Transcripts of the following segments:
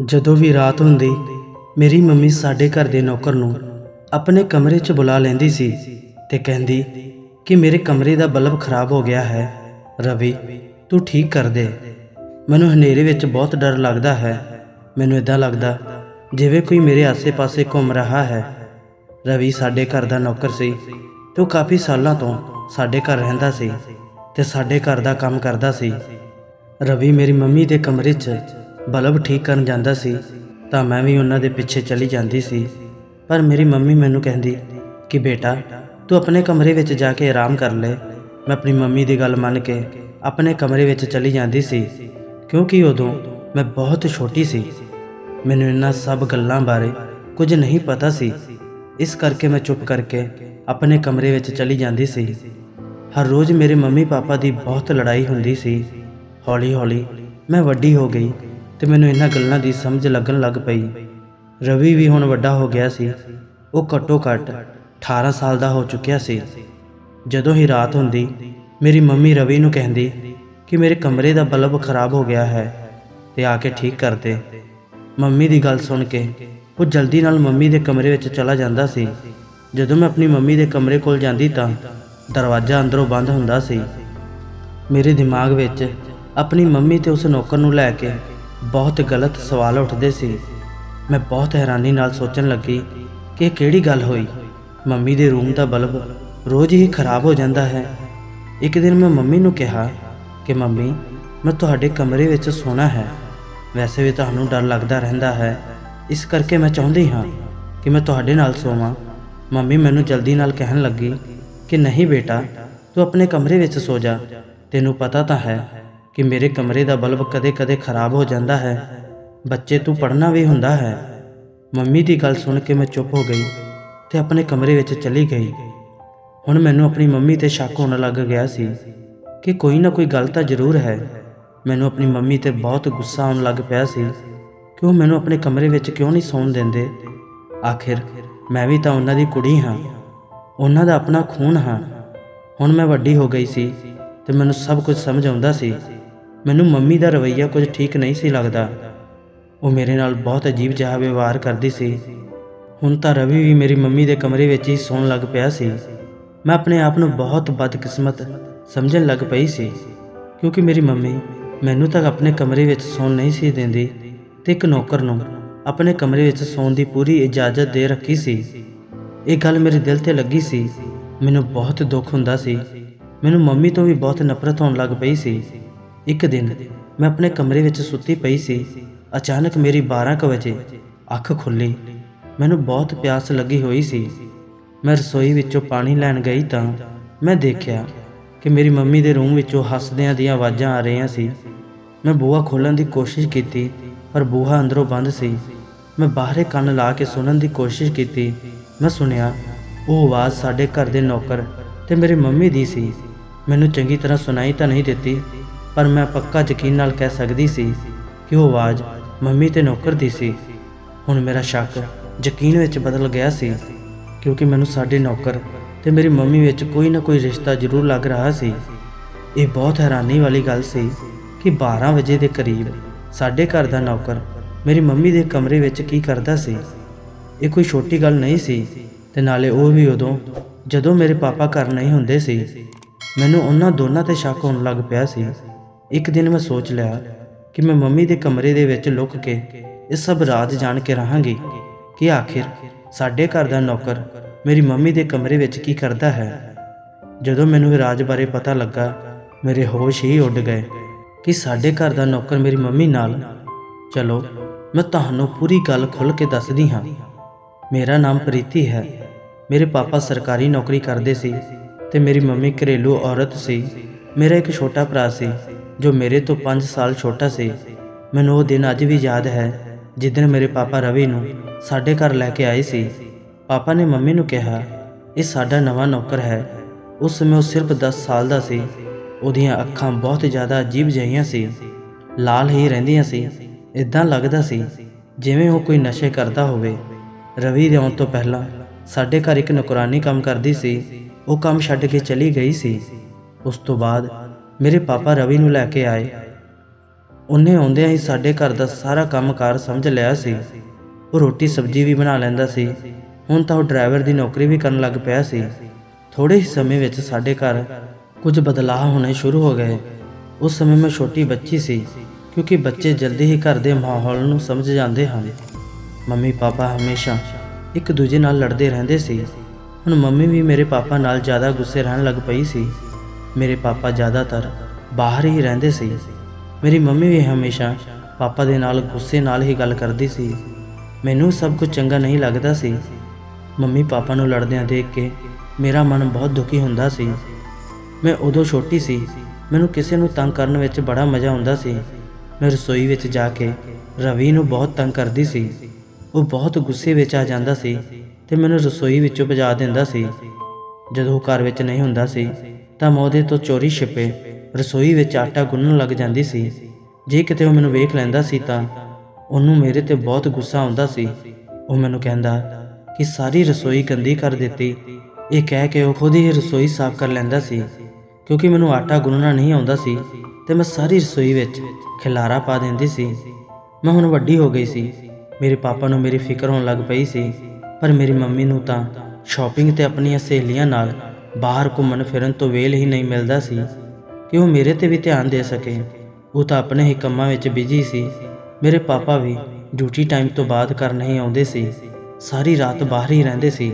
ਜਦੋਂ ਵੀ ਰਾਤ ਹੁੰਦੀ ਮੇਰੀ ਮੰਮੀ ਸਾਡੇ ਘਰ ਦੇ ਨੌਕਰ ਨੂੰ ਆਪਣੇ ਕਮਰੇ 'ਚ ਬੁਲਾ ਲੈਂਦੀ ਸੀ ਤੇ ਕਹਿੰਦੀ ਕਿ ਮੇਰੇ ਕਮਰੇ ਦਾ ਬਲਬ ਖਰਾਬ ਹੋ ਗਿਆ ਹੈ, ਰਵੀ ਤੂੰ ਠੀਕ ਕਰ ਦੇ। ਮੈਨੂੰ ਹਨੇਰੇ ਵਿੱਚ ਬਹੁਤ ਡਰ ਲੱਗਦਾ ਹੈ। ਮੈਨੂੰ ਇਦਾਂ ਲੱਗਦਾ ਜਿਵੇਂ ਕੋਈ ਮੇਰੇ ਆਸੇ-ਪਾਸੇ ਘੁੰਮ ਰਿਹਾ ਹੈ। ਰਵੀ ਸਾਡੇ ਘਰ ਦਾ ਨੌਕਰ ਸੀ ਤੇ ਉਹ ਕਾਫੀ ਸਾਲਾਂ ਤੋਂ ਸਾਡੇ ਘਰ ਰਹਿੰਦਾ ਸੀ ਤੇ ਸਾਡੇ ਘਰ ਦਾ ਕੰਮ ਕਰਦਾ ਸੀ। ਰਵੀ ਮੇਰੀ ਮੰਮੀ ਦੇ ਕਮਰੇ 'ਚ ਬਲਬ ਠੀਕ ਕਰਨ ਜਾਂਦਾ ਸੀ ਤਾਂ ਮੈਂ ਵੀ ਉਹਨਾਂ ਦੇ ਪਿੱਛੇ ਚਲੀ ਜਾਂਦੀ ਸੀ, ਪਰ ਮੇਰੀ ਮੰਮੀ ਮੈਨੂੰ ਕਹਿੰਦੀ ਕਿ ਬੇਟਾ ਤੂੰ ਆਪਣੇ ਕਮਰੇ ਵਿੱਚ ਜਾ ਕੇ ਆਰਾਮ ਕਰ ਲੈ। ਮੈਂ ਆਪਣੀ ਮੰਮੀ ਦੀ ਗੱਲ ਮੰਨ ਕੇ ਆਪਣੇ ਕਮਰੇ ਵਿੱਚ ਚਲੀ ਜਾਂਦੀ ਸੀ, ਕਿਉਂਕਿ ਉਦੋਂ ਮੈਂ ਬਹੁਤ ਛੋਟੀ ਸੀ। ਮੈਨੂੰ ਇਹਨਾਂ ਸਭ ਗੱਲਾਂ ਬਾਰੇ ਕੁਝ ਨਹੀਂ ਪਤਾ ਸੀ, ਇਸ ਕਰਕੇ ਮੈਂ ਚੁੱਪ ਕਰਕੇ ਆਪਣੇ ਕਮਰੇ ਵਿੱਚ ਚਲੀ ਜਾਂਦੀ ਸੀ। ਹਰ ਰੋਜ਼ ਮੇਰੇ ਮੰਮੀ ਪਾਪਾ ਦੀ ਬਹੁਤ ਲੜਾਈ ਹੁੰਦੀ ਸੀ। ਹੌਲੀ-ਹੌਲੀ ਮੈਂ ਵੱਡੀ ਹੋ ਗਈ ਤੇ ਮੈਨੂੰ ਇਹਨਾਂ ਗੱਲਾਂ ਦੀ ਸਮਝ ਲੱਗਣ ਲੱਗ ਪਈ। ਰਵੀ ਵੀ ਹੁਣ ਵੱਡਾ ਹੋ ਗਿਆ ਸੀ। ਉਹ ਘੱਟੋ-ਘੱਟ 18 ਸਾਲ ਦਾ ਹੋ ਚੁੱਕਿਆ ਸੀ। ਜਦੋਂ ਹੀ ਰਾਤ ਹੁੰਦੀ ਮੇਰੀ ਮੰਮੀ ਰਵੀ ਨੂੰ ਕਹਿੰਦੀ ਕਿ ਮੇਰੇ ਕਮਰੇ ਦਾ ਬਲਬ ਖਰਾਬ ਹੋ ਗਿਆ ਹੈ ਤੇ ਆ ਕੇ ਠੀਕ ਕਰ ਦੇ। ਮੰਮੀ ਦੀ ਗੱਲ ਸੁਣ ਕੇ ਉਹ ਜਲਦੀ ਨਾਲ ਮੰਮੀ ਦੇ ਕਮਰੇ ਵਿੱਚ ਚਲਾ ਜਾਂਦਾ ਸੀ। ਜਦੋਂ ਮੈਂ ਆਪਣੀ ਮੰਮੀ ਦੇ ਕਮਰੇ ਕੋਲ ਜਾਂਦੀ ਤਾਂ ਦਰਵਾਜ਼ਾ ਅੰਦਰੋਂ ਬੰਦ ਹੁੰਦਾ ਸੀ। ਮੇਰੇ ਦਿਮਾਗ ਵਿੱਚ ਆਪਣੀ ਮੰਮੀ ਤੇ ਉਸ ਨੌਕਰ ਨੂੰ ਲੈ ਕੇ ਬਹੁਤ ਗਲਤ ਸਵਾਲ ਉੱਠਦੇ ਸੀ। ਮੈਂ ਬਹੁਤ ਹੈਰਾਨੀ ਨਾਲ ਸੋਚਣ ਲੱਗੀ ਕਿ ਇਹ ਕਿਹੜੀ ਗੱਲ ਹੋਈ। ਮੰਮੀ ਦੇ ਰੂਮ ਦਾ ਬਲਬ ਰੋਜ਼ ਹੀ ਖਰਾਬ ਹੋ ਜਾਂਦਾ ਹੈ। ਇੱਕ ਦਿਨ ਮੈਂ ਮੰਮੀ ਨੂੰ ਕਿਹਾ ਕਿ ਮੰਮੀ, ਮੈਂ ਤੁਹਾਡੇ ਕਮਰੇ ਵਿੱਚ ਸੌਣਾ ਹੈ। ਵੈਸੇ ਵੀ ਤੁਹਾਨੂੰ ਡਰ ਲੱਗਦਾ ਰਹਿੰਦਾ ਹੈ, ਇਸ ਕਰਕੇ ਮੈਂ ਚਾਹੁੰਦੀ ਹਾਂ ਕਿ ਮੈਂ ਤੁਹਾਡੇ ਨਾਲ ਸੋਵਾਂ। ਮੰਮੀ ਮੈਨੂੰ ਜਲਦੀ ਨਾਲ ਕਹਿਣ ਲੱਗੀ ਕਿ ਨਹੀਂ ਬੇਟਾ, ਤੂੰ ਆਪਣੇ ਕਮਰੇ ਵਿੱਚ ਸੋ ਜਾ। ਤੈਨੂੰ ਪਤਾ ਤਾਂ ਹੈ ਕਿ ਮੇਰੇ ਕਮਰੇ ਦਾ ਬਲਬ ਕਦੇ-ਕਦੇ ਖਰਾਬ ਹੋ ਜਾਂਦਾ ਹੈ। ਬੱਚੇ ਤੂੰ ਪੜ੍ਹਨਾ ਵੀ ਹੁੰਦਾ ਹੈ। ਮੰਮੀ ਦੀ ਗੱਲ ਸੁਣ ਕੇ ਮੈਂ ਚੁੱਪ ਹੋ ਗਈ ਤੇ ਆਪਣੇ ਕਮਰੇ ਵਿੱਚ ਚਲੀ ਗਈ। ਹੁਣ ਮੈਨੂੰ ਆਪਣੀ ਮੰਮੀ ਤੇ ਸ਼ੱਕ ਹੋਣ ਲੱਗ ਗਿਆ ਸੀ ਕਿ ਕੋਈ ਨਾ ਕੋਈ ਗੱਲ ਤਾਂ ਜ਼ਰੂਰ ਹੈ। ਮੈਨੂੰ ਆਪਣੀ ਮੰਮੀ ਤੇ ਬਹੁਤ ਗੁੱਸਾ ਆਉਣ ਲੱਗ ਪਿਆ ਸੀ ਕਿ ਉਹ ਮੈਨੂੰ ਆਪਣੇ ਕਮਰੇ ਵਿੱਚ ਕਿਉਂ ਨਹੀਂ ਸੌਣ ਦਿੰਦੇ। ਆਖਿਰ ਮੈਂ ਵੀ ਤਾਂ ਉਹਨਾਂ ਦੀ ਕੁੜੀ ਹਾਂ, ਉਹਨਾਂ ਦਾ ਆਪਣਾ ਖੂਨ ਹਾਂ। ਹੁਣ ਮੈਂ ਵੱਡੀ ਹੋ ਗਈ ਸੀ ਤੇ ਮੈਨੂੰ ਸਭ ਕੁਝ ਸਮਝ ਆਉਂਦਾ ਸੀ। ਮੈਨੂੰ ਮੰਮੀ ਦਾ ਰਵੱਈਆ ਕੁਝ ਠੀਕ ਨਹੀਂ ਸੀ ਲੱਗਦਾ। ਉਹ ਮੇਰੇ ਨਾਲ ਬਹੁਤ ਅਜੀਬ ਜਿਹਾ ਵਿਵਹਾਰ ਕਰਦੀ ਸੀ। ਹੁਣ ਤਾਂ ਰਵੀ ਵੀ ਮੇਰੀ ਮੰਮੀ ਦੇ ਕਮਰੇ ਵਿੱਚ ਹੀ ਸੌਣ ਲੱਗ ਪਿਆ ਸੀ। ਮੈਂ ਆਪਣੇ ਆਪ ਨੂੰ ਬਹੁਤ ਬਦਕਿਸਮਤ ਸਮਝਣ ਲੱਗ ਪਈ ਸੀ, ਕਿਉਂਕਿ ਮੇਰੀ ਮੰਮੀ ਮੈਨੂੰ ਤਾਂ ਆਪਣੇ ਕਮਰੇ ਵਿੱਚ ਸੌਣ ਨਹੀਂ ਸੀ ਦਿੰਦੀ ਤੇ ਇੱਕ ਨੌਕਰ ਨੂੰ ਆਪਣੇ ਕਮਰੇ ਵਿੱਚ ਸੌਣ ਦੀ ਪੂਰੀ ਇਜਾਜ਼ਤ ਦੇ ਰੱਖੀ ਸੀ। ਇਹ ਗੱਲ ਮੇਰੇ ਦਿਲ ਤੇ ਲੱਗੀ ਸੀ। ਮੈਨੂੰ ਬਹੁਤ ਦੁੱਖ ਹੁੰਦਾ ਸੀ। ਮੈਨੂੰ ਮੰਮੀ ਤੋਂ ਵੀ ਬਹੁਤ ਨਫ਼ਰਤ ਹੋਣ ਲੱਗ ਪਈ ਸੀ। ਇੱਕ ਦਿਨ ਮੈਂ ਆਪਣੇ ਕਮਰੇ ਵਿੱਚ ਸੁੱਤੀ ਪਈ ਸੀ। ਅਚਾਨਕ ਮੇਰੀ 12 ਕੁ ਵਜੇ ਅੱਖ ਖੁੱਲ੍ਹੀ। ਮੈਨੂੰ ਬਹੁਤ ਪਿਆਸ ਲੱਗੀ ਹੋਈ ਸੀ। ਮੈਂ ਰਸੋਈ ਵਿੱਚੋਂ ਪਾਣੀ ਲੈਣ ਗਈ ਤਾਂ ਮੈਂ ਦੇਖਿਆ ਕਿ ਮੇਰੀ ਮੰਮੀ ਦੇ ਰੂਮ ਵਿੱਚੋਂ ਹੱਸਦਿਆਂ ਦੀਆਂ ਆਵਾਜ਼ਾਂ ਆ ਰਹੀਆਂ ਸੀ। ਮੈਂ ਬੂਹਾ ਖੋਲ੍ਹਣ ਦੀ ਕੋਸ਼ਿਸ਼ ਕੀਤੀ, ਪਰ ਬੂਹਾ ਅੰਦਰੋਂ ਬੰਦ ਸੀ। ਮੈਂ ਬਾਹਰੇ ਕੰਨ ਲਾ ਕੇ ਸੁਣਨ ਦੀ ਕੋਸ਼ਿਸ਼ ਕੀਤੀ। ਮੈਂ ਸੁਣਿਆ ਉਹ ਆਵਾਜ਼ ਸਾਡੇ ਘਰ ਦੇ ਨੌਕਰ ਤੇ ਮੇਰੀ ਮੰਮੀ ਦੀ ਸੀ। ਮੈਨੂੰ ਚੰਗੀ ਤਰ੍ਹਾਂ ਸੁਣਾਈ ਤਾਂ ਨਹੀਂ ਦਿੱਤੀ, ਪਰ ਮੈਂ ਪੱਕਾ ਯਕੀਨ ਨਾਲ ਕਹਿ ਸਕਦੀ ਸੀ ਕਿ ਉਹ ਆਵਾਜ਼ ਮੰਮੀ ਤੇ ਨੌਕਰ ਦੀ ਸੀ। ਹੁਣ ਮੇਰਾ ਸ਼ੱਕ ਯਕੀਨ ਵਿੱਚ ਬਦਲ ਗਿਆ ਸੀ, ਕਿਉਂਕਿ ਮੈਨੂੰ ਸਾਡੇ ਨੌਕਰ ਤੇ ਮੇਰੀ ਮੰਮੀ ਵਿੱਚ ਕੋਈ ਨਾ ਕੋਈ ਰਿਸ਼ਤਾ ਜ਼ਰੂਰ ਲੱਗ ਰਿਹਾ ਸੀ। ਇਹ ਬਹੁਤ ਹੈਰਾਨੀ ਵਾਲੀ ਗੱਲ ਸੀ ਕਿ 12 ਵਜੇ ਦੇ ਕਰੀਬ ਸਾਡੇ ਘਰ ਦਾ ਨੌਕਰ ਮੇਰੀ ਮੰਮੀ ਦੇ ਕਮਰੇ ਵਿੱਚ ਕੀ ਕਰਦਾ ਸੀ। ਇਹ ਕੋਈ ਛੋਟੀ ਗੱਲ ਨਹੀਂ ਸੀ, ਤੇ ਨਾਲੇ ਉਹ ਵੀ ਉਦੋਂ ਜਦੋਂ ਮੇਰੇ ਪਾਪਾ ਘਰ ਨਹੀਂ ਹੁੰਦੇ ਸੀ। ਮੈਨੂੰ ਉਹਨਾਂ ਦੋਨਾਂ ਤੇ ਸ਼ੱਕ ਹੋਣ ਲੱਗ ਪਿਆ ਸੀ। ਇੱਕ ਦਿਨ ਮੈਂ ਸੋਚ ਲਿਆ ਕਿ ਮੈਂ ਮੰਮੀ ਦੇ ਕਮਰੇ ਦੇ ਵਿੱਚ ਲੁੱਕ ਕੇ ਇਹ ਸਭ ਰਾਜ਼ ਜਾਣ ਕੇ ਰਹਾਂਗੀ ਕਿ ਆਖਿਰ ਸਾਡੇ ਘਰ ਦਾ ਨੌਕਰ ਮੇਰੀ ਮੰਮੀ ਦੇ ਕਮਰੇ ਵਿੱਚ ਕੀ ਕਰਦਾ ਹੈ। ਜਦੋਂ ਮੈਨੂੰ ਇਹ ਰਾਜ਼ ਬਾਰੇ ਪਤਾ ਲੱਗਾ, ਮੇਰੇ ਹੋਸ਼ ਹੀ ਉੱਡ ਗਏ ਕਿ ਸਾਡੇ ਘਰ ਦਾ ਨੌਕਰ ਮੇਰੀ ਮੰਮੀ ਨਾਲ। ਚਲੋ ਮੈਂ ਤੁਹਾਨੂੰ ਪੂਰੀ ਗੱਲ ਖੁੱਲ੍ਹ ਕੇ ਦੱਸਦੀ ਹਾਂ। ਮੇਰਾ ਨਾਮ ਪ੍ਰੀਤੀ ਹੈ। ਮੇਰੇ ਪਾਪਾ ਸਰਕਾਰੀ ਨੌਕਰੀ ਕਰਦੇ ਸੀ ਤੇ ਮੇਰੀ ਮੰਮੀ ਘਰੇਲੂ ਔਰਤ ਸੀ। ਮੇਰਾ ਇੱਕ ਛੋਟਾ ਭਰਾ ਸੀ ਜੋ ਮੇਰੇ ਤੋਂ 5 ਸਾਲ ਛੋਟਾ ਸੀ। ਮੈਨੂੰ ਉਹ ਦਿਨ ਅੱਜ ਵੀ ਯਾਦ ਹੈ ਜਿੱਦਣ ਮੇਰੇ ਪਾਪਾ ਰਵੀ ਨੂੰ ਸਾਡੇ ਘਰ ਲੈ ਕੇ ਆਏ ਸੀ। ਪਾਪਾ ਨੇ ਮੰਮੀ ਨੂੰ ਕਿਹਾ, ਇਹ ਸਾਡਾ ਨਵਾਂ ਨੌਕਰ ਹੈ। ਉਸ ਸਮੇਂ ਉਹ ਸਿਰਫ 10 ਸਾਲ ਦਾ ਸੀ। ਉਹਦੀਆਂ ਅੱਖਾਂ ਬਹੁਤ ਜ਼ਿਆਦਾ ਅਜੀਬ ਜਿਹੀਆਂ ਸੀ, ਲਾਲ ਹੀ ਰਹਿੰਦੀਆਂ ਸੀ। ਇੱਦਾਂ ਲੱਗਦਾ ਸੀ ਜਿਵੇਂ ਉਹ ਕੋਈ ਨਸ਼ੇ ਕਰਦਾ ਹੋਵੇ। ਰਵੀ ਦੇ ਆਉਣ ਤੋਂ ਪਹਿਲਾਂ ਸਾਡੇ ਘਰ ਇੱਕ ਨੌਕਰਾਨੀ ਕੰਮ ਕਰਦੀ ਸੀ। ਉਹ ਕੰਮ ਛੱਡ ਕੇ ਚਲੀ ਗਈ ਸੀ। ਉਸ ਤੋਂ ਬਾਅਦ ਮੇਰੇ ਪਾਪਾ ਰਵੀ ਨੂੰ ਲੈ ਕੇ ਆਏ ਉਹਨੇ ਆਉਂਦਿਆਂ ਹੀ ਸਾਡੇ ਘਰ ਦਾ ਸਾਰਾ ਕੰਮਕਾਰ ਸਮਝ ਲਿਆ ਸੀ। ਉਹ ਰੋਟੀ ਸਬਜ਼ੀ ਵੀ ਬਣਾ ਲੈਂਦਾ ਸੀ। ਹੁਣ ਤਾਂ ਉਹ ਡਰਾਈਵਰ ਦੀ ਨੌਕਰੀ ਵੀ ਕਰਨ ਲੱਗ ਪਿਆ ਸੀ। ਥੋੜ੍ਹੇ ਹੀ ਸਮੇਂ ਵਿੱਚ ਸਾਡੇ ਘਰ ਕੁਝ ਬਦਲਾਅ ਹੋਣੇ ਸ਼ੁਰੂ ਹੋ ਗਏ। ਉਸ ਸਮੇਂ ਮੈਂ ਛੋਟੀ ਬੱਚੀ ਸੀ, ਕਿਉਂਕਿ ਬੱਚੇ ਜਲਦੀ ਹੀ ਘਰ ਦੇ ਮਾਹੌਲ ਨੂੰ ਸਮਝ ਜਾਂਦੇ ਹਨ। ਮੰਮੀ ਪਾਪਾ ਹਮੇਸ਼ਾ ਇੱਕ ਦੂਜੇ ਨਾਲ ਲੜਦੇ ਰਹਿੰਦੇ ਸੀ। ਹੁਣ ਮੰਮੀ ਵੀ ਮੇਰੇ ਪਾਪਾ ਨਾਲ ਜ਼ਿਆਦਾ ਗੁੱਸੇ ਰਹਿਣ ਲੱਗ ਪਈ ਸੀ। ਮੇਰੇ ਪਾਪਾ ਜ਼ਿਆਦਾਤਰ ਬਾਹਰ ਹੀ ਰਹਿੰਦੇ ਸੀ। ਮੇਰੀ ਮੰਮੀ ਵੀ ਹਮੇਸ਼ਾ ਪਾਪਾ ਦੇ ਨਾਲ ਗੁੱਸੇ ਨਾਲ ਹੀ ਗੱਲ ਕਰਦੀ ਸੀ। ਮੈਨੂੰ ਸਭ ਕੁਝ ਚੰਗਾ ਨਹੀਂ ਲੱਗਦਾ ਸੀ। ਮੰਮੀ ਪਾਪਾ ਨੂੰ ਲੜਦਿਆਂ ਦੇਖ ਕੇ ਮੇਰਾ ਮਨ ਬਹੁਤ ਦੁਖੀ ਹੁੰਦਾ ਸੀ। ਮੈਂ ਉਦੋਂ ਛੋਟੀ ਸੀ। ਮੈਨੂੰ ਕਿਸੇ ਨੂੰ ਤੰਗ ਕਰਨ ਵਿੱਚ ਬੜਾ ਮਜ਼ਾ ਆਉਂਦਾ ਸੀ। ਮੈਂ ਰਸੋਈ ਵਿੱਚ ਜਾ ਕੇ ਰਵੀ ਨੂੰ ਬਹੁਤ ਤੰਗ ਕਰਦੀ ਸੀ। ਉਹ ਬਹੁਤ ਗੁੱਸੇ ਵਿੱਚ ਆ ਜਾਂਦਾ ਸੀ ਤੇ ਮੈਨੂੰ ਰਸੋਈ ਵਿੱਚੋਂ ਭਜਾ ਦਿੰਦਾ ਸੀ। ਜਦੋਂ ਉਹ ਘਰ ਵਿੱਚ ਨਹੀਂ ਹੁੰਦਾ ਸੀ ਤਾਂ ਮੈਂ ਉਹਦੇ ਤੋਂ ਚੋਰੀ ਛਿਪੇ ਰਸੋਈ ਵਿੱਚ ਆਟਾ ਗੁੰਨਣ ਲੱਗ ਜਾਂਦੀ ਸੀ। ਜੇ ਕਿਤੇ ਉਹ ਮੈਨੂੰ ਵੇਖ ਲੈਂਦਾ ਸੀ ਤਾਂ ਉਹਨੂੰ ਮੇਰੇ ਤੇ ਬਹੁਤ ਗੁੱਸਾ ਆਉਂਦਾ ਸੀ। ਉਹ ਮੈਨੂੰ ਕਹਿੰਦਾ ਕਿ ਸਾਰੀ ਰਸੋਈ ਗੰਦੀ ਕਰ ਦਿੱਤੀ। ਇਹ ਕਹਿ ਕੇ ਉਹ ਖੁਦ ਹੀ ਰਸੋਈ ਸਾਫ਼ ਕਰ ਲੈਂਦਾ ਸੀ। ਕਿਉਂਕਿ ਮੈਨੂੰ ਆਟਾ ਗੁੰਨਣਾ ਨਹੀਂ ਆਉਂਦਾ ਸੀ ਤੇ ਮੈਂ ਸਾਰੀ ਰਸੋਈ ਵਿੱਚ ਖਿਲਾਰਾ ਪਾ ਦਿੰਦੀ ਸੀ। ਮੈਂ ਹੁਣ ਵੱਡੀ ਹੋ ਗਈ ਸੀ। ਮੇਰੇ ਪਾਪਾ ਨੂੰ ਮੇਰੀ ਫਿਕਰ ਹੋਣ ਲੱਗ ਪਈ ਸੀ, ਪਰ ਮੇਰੀ ਮੰਮੀ ਨੂੰ ਤਾਂ ਸ਼ਾਪਿੰਗ ਤੇ ਆਪਣੀਆਂ ਸਹੇਲੀਆਂ ਨਾਲ ਬਾਹਰ ਘੁੰਮਣ ਫਿਰਨ ਤੋਂ ਵੇਲ ਹੀ ਨਹੀਂ ਮਿਲਦਾ ਸੀ ਕਿ ਉਹ ਮੇਰੇ ਤੇ ਵੀ ਧਿਆਨ ਦੇ ਸਕੇ। ਉਹ ਤਾਂ ਆਪਣੇ ਹੀ ਕੰਮਾਂ ਵਿੱਚ ਬਿਜੀ ਸੀ। ਮੇਰੇ ਪਾਪਾ ਵੀ ਡਿਊਟੀ ਟਾਈਮ ਤੋਂ ਬਾਅਦ ਘਰ ਨਹੀਂ ਆਉਂਦੇ ਸੀ। ਸਾਰੀ ਰਾਤ ਬਾਹਰ ਹੀ ਰਹਿੰਦੇ ਸੀ।